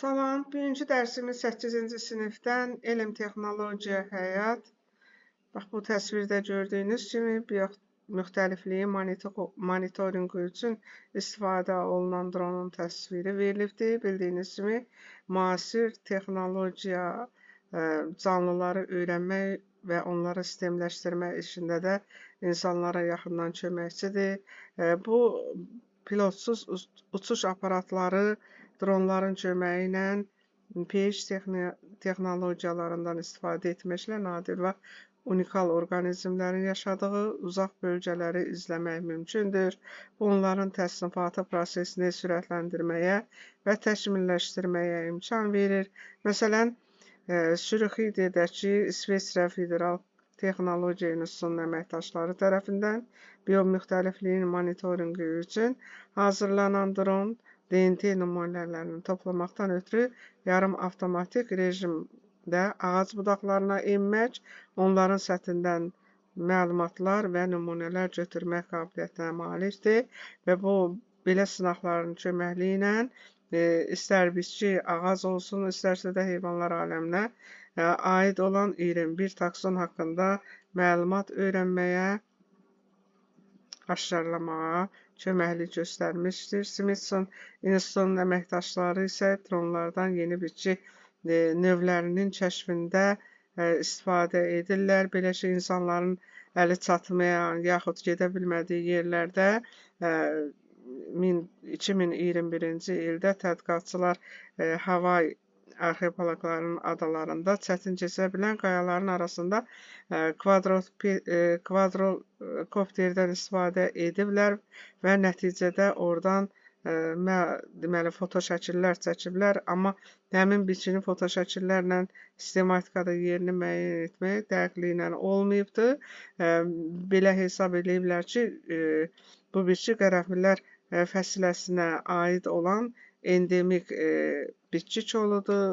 Salam, bugünkü dərsimiz 8-ci sinifdən elm, texnologiya, həyat. Bax, bu təsvirdə gördüyünüz kimi müxtəlifliyi monitorinqi üçün istifadə olunan dronun təsviri verilibdir. Bildiyiniz kimi, müasir texnologiya canlıları öyrənmək və onları sistemləşdirmək işində də insanlara yaxından köməkçidir. Bu pilotsuz uçuş aparatları dronların köməyi ilə pH texnologiyalarından istifadə etməklə nadir və unikal orqanizmlərin yaşadığı uzaq bölgələri izləmək mümkündür. Onların təsnifatı prosesini sürətləndirməyə və təkmilləşdirməyə imkan verir. Məsələn, Sürüxidədəki İsveçrə Federal Texnologiya İnstitutunun əməkdaşları tərəfindən biomüxtəlifliyin monitorinqi üçün hazırlanan dron DNT nümunələrini toplamaqdan ötürü yarım avtomatik rejimdə ağac budaqlarına enmək, onların səthindən məlumatlar və nümunələr götürmək qabiliyyətinə malikdir və bu belə sınaqların köməkliyi ilə istər bitki, ağac olsun, istərsə də heyvanlar aləminə aid olan 21 takson haqqında məlumat öyrənməyə, aşkarlamağa köməklik göstərmişdir. Smithson İnstitutunun əməkdaşları isə dronlardan yeni bitki növlərinin kəşfində istifadə edirlər. Belə ki, insanların əli çatmayan, yaxud gedə bilmədiyi yerlərdə 2021-ci ildə tədqiqatçılar Havay arxipelaglarının adalarında çətin keçə bilən qayaların arasında kvadrokopterdən istifadə ediblər və nəticədə oradan deməli, fotoşəkillər çəkiblər, amma həmin bitkinin fotoşəkillərlə sistematikada yerini müəyyən etmək dəqiqliklə olmayıbdır. Belə hesab ediblər ki, bu bitki qərənfillər fəsiləsinə aid olan endemik bitki koludur.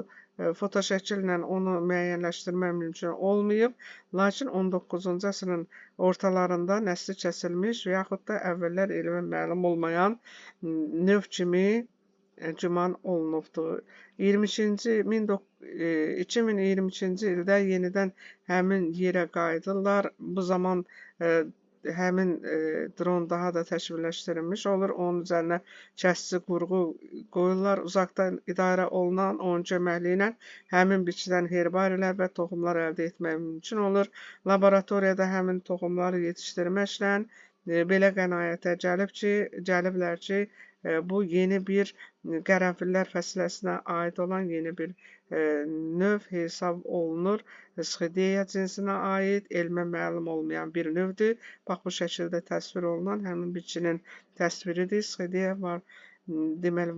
Fotoşəkillə onu müəyyənləşdirmək mümkün olmayıb, lakin 19-cu əsrin ortalarında nəsli kəsilmiş və yaxud da əvvəllər elmə məlum olmayan növ kimi güman olunubdur. 2022-ci ildə yenidən həmin yerə qayıdırlar. Bu zaman həmin dron daha da təkmilləşdirilmiş olur. Onun üzərinə kəsici qurğu qoyurlar. Uzaqdan idarə olunan onun köməkliyi ilə həmin bitkidən herbarilər və toxumlar əldə etmək mümkün olur. Laboratoriyada həmin toxumları yetişdirməklə belə qənaətə gəliblər ki, bu yeni bir qərənfillər fəsiləsinə aid olan yeni bir növ hesab olunur. Sxideya cinsinə aid elmə məlum olmayan bir növdür. Bax, bu şəkildə təsvir olunan həmin bitkinin təsviridir. Sxideya var, deməli,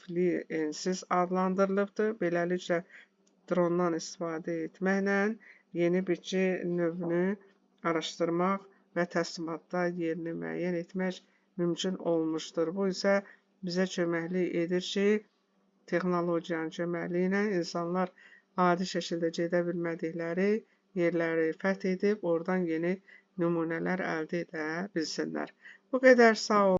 fliensis adlandırılıbdır. Beləliklə, drondan istifadə etməklə yeni bitki növünü araşdırmaq və təsnifatda yerini müəyyən etmək mümkün olmuşdur. Bu isə bizə köməklik edir ki, texnologiyanın köməkliyi ilə insanlar adi şəkildə gedə bilmədikləri yerləri fəth edib, oradan yeni nümunələr əldə edə bilsinlər. Bu qədər, sağ olun.